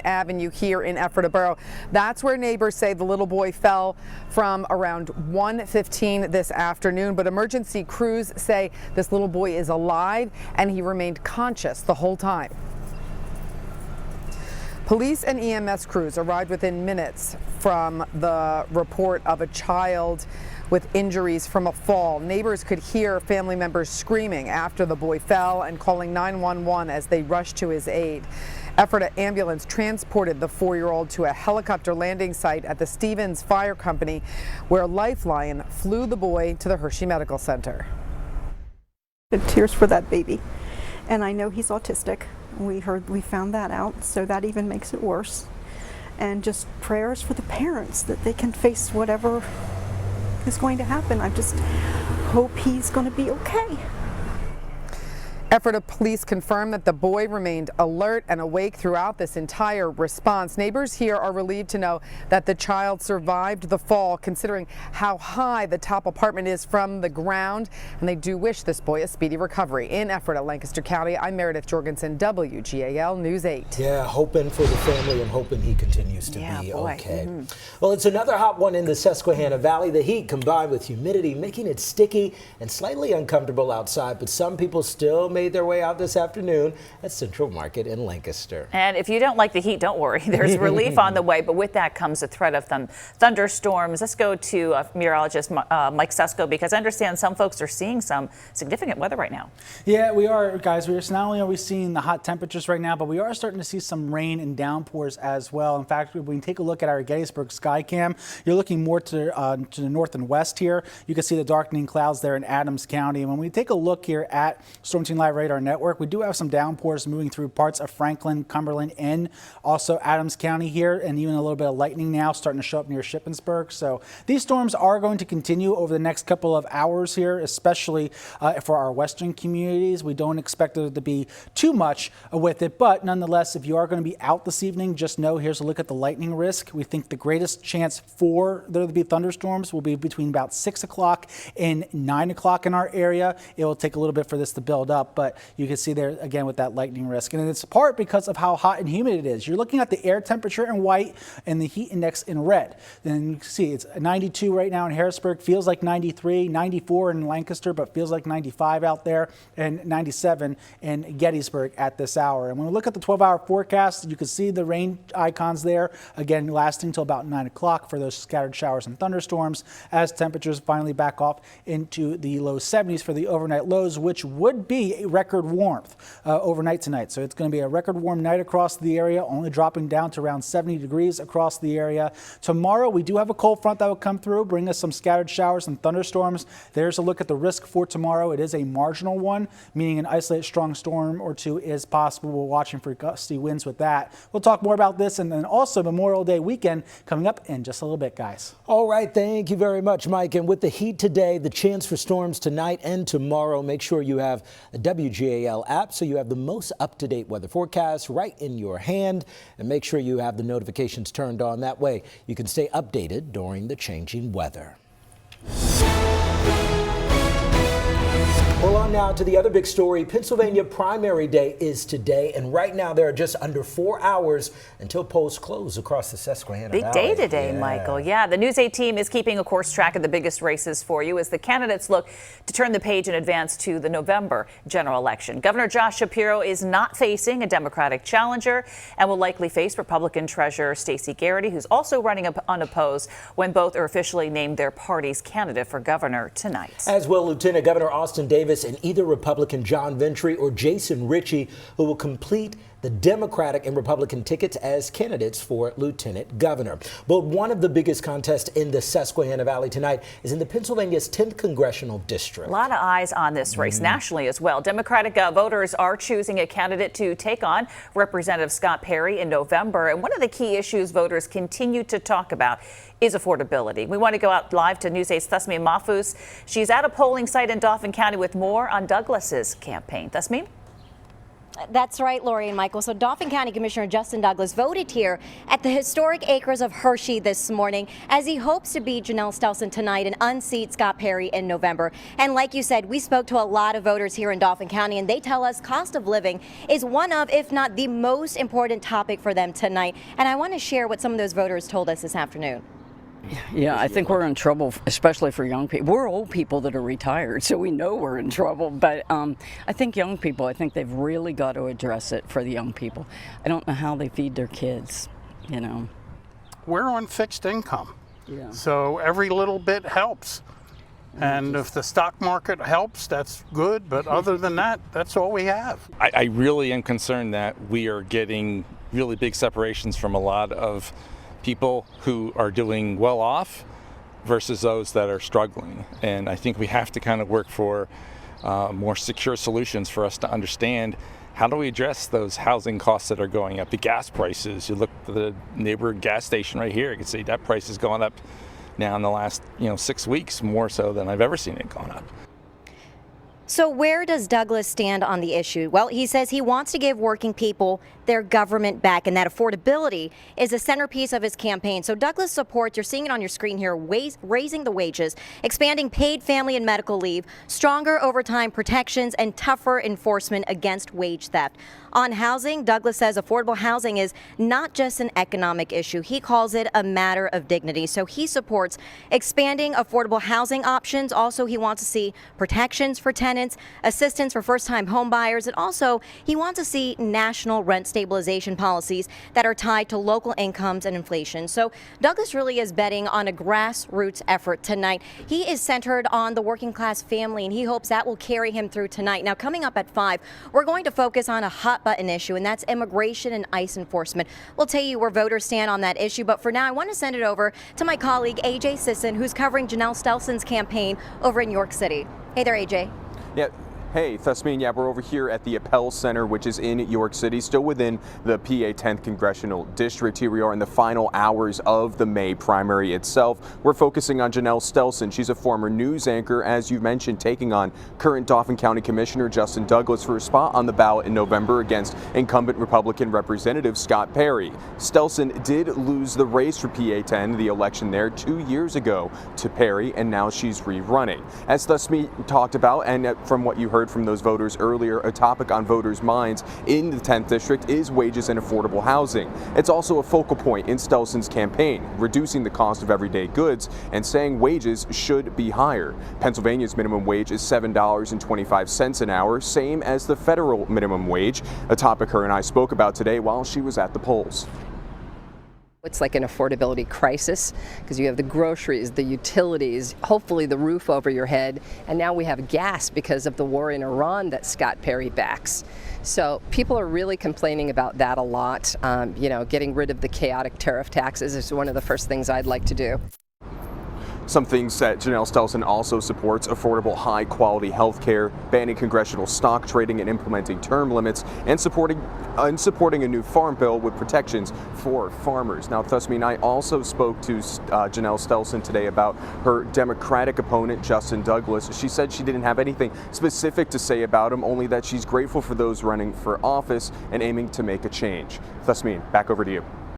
Avenue here in Ephrata Borough. That's where neighbors say the little boy fell from around 1:15 this afternoon, but emergency crews say this little boy is alive and he remained conscious the whole time. Police and EMS crews arrived within minutes from the report of a child with injuries from a fall. Neighbors could hear family members screaming after the boy fell and calling 911 as they rushed to his aid. Ephrata ambulance transported the 4-year-old to a helicopter landing site at the Stevens Fire Company, where Lifeline flew the boy to the Hershey Medical Center. Tears for that baby, and I know he's autistic. We found that out, so that even makes it worse. And just prayers for the parents that they can face whatever is going to happen. I just hope he's going to be okay. Ephrata police confirmed that the boy remained alert and awake throughout this entire response. Neighbors here are relieved to know that the child survived the fall, considering how high the top apartment is from the ground, and they do wish this boy a speedy recovery. In Ephrata, Lancaster County, I'm Meredith Jorgensen, WGAL News 8. Yeah, hoping for the family and hoping he continues to be okay. Well, it's another hot one in the Susquehanna Valley. The heat combined with humidity making it sticky and slightly uncomfortable outside, but some people still made their way out this afternoon at Central Market in Lancaster. And if you don't like the heat, don't worry. There's relief on the way, but with that comes a threat of thunderstorms. Let's go to meteorologist Mike Susko, because I understand some folks are seeing some significant weather right now. Yeah, we are, guys. Not only are we seeing the hot temperatures right now, but we are starting to see some rain and downpours as well. In fact, when we take a look at our Gettysburg Skycam, you're looking more to the north and west here. You can see the darkening clouds there in Adams County. And when we take a look here at Storm Team Live Radar Network, we do have some downpours moving through parts of Franklin, Cumberland, and also Adams County here, and even a little bit of lightning now starting to show up near Shippensburg. So these storms are going to continue over the next couple of hours here, especially for our western communities. We don't expect there to be too much with it, but nonetheless, if you are going to be out this evening, just know here's a look at the lightning risk. We think the greatest chance for there to be thunderstorms will be between about 6 o'clock and 9 o'clock in our area. It will take a little bit for this to build up, but you can see there again with that lightning risk. And it's part because of how hot and humid it is. You're looking at the air temperature in white and the heat index in red. Then you can see it's 92 right now in Harrisburg, feels like 93, 94 in Lancaster, but feels like 95 out there, and 97 in Gettysburg at this hour. And when we look at the 12-hour forecast, you can see the rain icons there, again lasting till about 9 o'clock for those scattered showers and thunderstorms as temperatures finally back off into the low 70s for the overnight lows, which would be a record warmth overnight tonight. So it's going to be a record warm night across the area, only dropping down to around 70 degrees across the area. Tomorrow, we do have a cold front that will come through, bring us some scattered showers and thunderstorms. There's a look at the risk for tomorrow. It is a marginal one, meaning an isolated strong storm or two is possible. We're watching for gusty winds with that. We'll talk more about this and then also Memorial Day weekend coming up in just a little bit, guys. All right. Thank you very much, Mike. And with the heat today, the chance for storms tonight and tomorrow, make sure you have a WGAL app so you have the most up-to-date weather forecast right in your hand, and make sure you have the notifications turned on. That way you can stay updated during the changing weather. Well, on now to the other big story. Pennsylvania primary day is today, and right now there are just under 4 hours until polls close across the Susquehanna Valley. Big day today, Michael. Yeah, the News 8 team is keeping, of course, track of the biggest races for you as the candidates look to turn the page in advance to the November general election. Governor Josh Shapiro is not facing a Democratic challenger and will likely face Republican Treasurer Stacey Garrity, who's also running unopposed, when both are officially named their party's candidate for governor tonight. As will Lieutenant Governor Austin Davis and either Republican John Ventry or Jason Ritchie, who will complete the Democratic and Republican tickets as candidates for lieutenant governor. But one of the biggest contests in the Susquehanna Valley tonight is in the Pennsylvania's 10th congressional district. A lot of eyes on this race nationally as well. Democratic voters are choosing a candidate to take on Representative Scott Perry in November. And one of the key issues voters continue to talk about is affordability. We want to go out live to News 8's Thusmeen Mahfouz. She's at a polling site in Dauphin County with more on Douglas's campaign. Thusmeen? That's right, Lori and Michael. So Dauphin County Commissioner Justin Douglas voted here at the historic acres of Hershey this morning as he hopes to beat Janelle Stelson tonight and unseat Scott Perry in November. And like you said, we spoke to a lot of voters here in Dauphin County, and they tell us cost of living is one of, if not the most important topic for them tonight. And I want to share what some of those voters told us this afternoon. Yeah, I think we're in trouble, especially for young people. We're old people that are retired, so we know we're in trouble. But I think young people, I think they've really got to address it for the young people. I don't know how they feed their kids, you know. We're on fixed income, Yeah. so every little bit helps. And if the stock market helps, that's good. But other than that, that's all we have. I really am concerned that we are getting really big separations from a lot of people who are doing well off versus those that are struggling. And I think we have to kind of work for more secure solutions for us to understand how do we address those housing costs that are going up, the gas prices. You look at the neighborhood gas station right here, you can see that price is going up now in the last 6 weeks, more so than I've ever seen it going up. So where does Douglas stand on the issue? Well, he says he wants to give working people their government back, and that affordability is a centerpiece of his campaign. So Douglas supports, you're seeing it on your screen here, raising the wages, expanding paid family and medical leave, stronger overtime protections, and tougher enforcement against wage theft. On housing, Douglas says affordable housing is not just an economic issue. He calls it a matter of dignity. So he supports expanding affordable housing options. Also, he wants to see protections for tenants, assistance for first-time home buyers, and also he wants to see national rent stabilization policies that are tied to local incomes and inflation. So Douglas really is betting on a grassroots effort tonight. He is centered on the working class family, and he hopes that will carry him through tonight. Now, coming up at 5, we're going to focus on a hot button issue, and that's immigration and ICE enforcement. We'll tell you where voters stand on that issue, but for now, I want to send it over to my colleague, AJ Sisson, who's covering Janelle Stelson's campaign over in York City. Hey there, AJ. Yeah. Hey, Thusmine, yeah, we're over here at the Appel Center, which is in York City, still within the PA 10th Congressional District. Here we are in the final hours of the May primary itself. We're focusing on Janelle Stelson. She's a former news anchor, as you mentioned, taking on current Dauphin County Commissioner Justin Douglas for a spot on the ballot in November against incumbent Republican Representative Scott Perry. Stelson did lose the race for PA 10, the election there 2 years ago, to Perry, and now she's rerunning. As Thusmine talked about, and from what you heard from those voters earlier, a topic on voters' minds in the 10th District is wages and affordable housing. It's also a focal point in Stelson's campaign, reducing the cost of everyday goods and saying wages should be higher. Pennsylvania's minimum wage is $7.25 an hour, same as the federal minimum wage, a topic her and I spoke about today while she was at the polls. It's like an affordability crisis because you have the groceries, the utilities, hopefully the roof over your head, and now we have gas because of the war in Iran that Scott Perry backs. So people are really complaining about that a lot. Getting rid of the chaotic tariff taxes is one of the first things I'd like to do. Some things that Janelle Stelson also supports: affordable, high-quality health care, banning congressional stock trading and implementing term limits, and supporting a new farm bill with protections for farmers. Now, Thusmine, I also spoke to Janelle Stelson today about her Democratic opponent, Justin Douglas. She said she didn't have anything specific to say about him, only that she's grateful for those running for office and aiming to make a change. Thusmine, back over to you.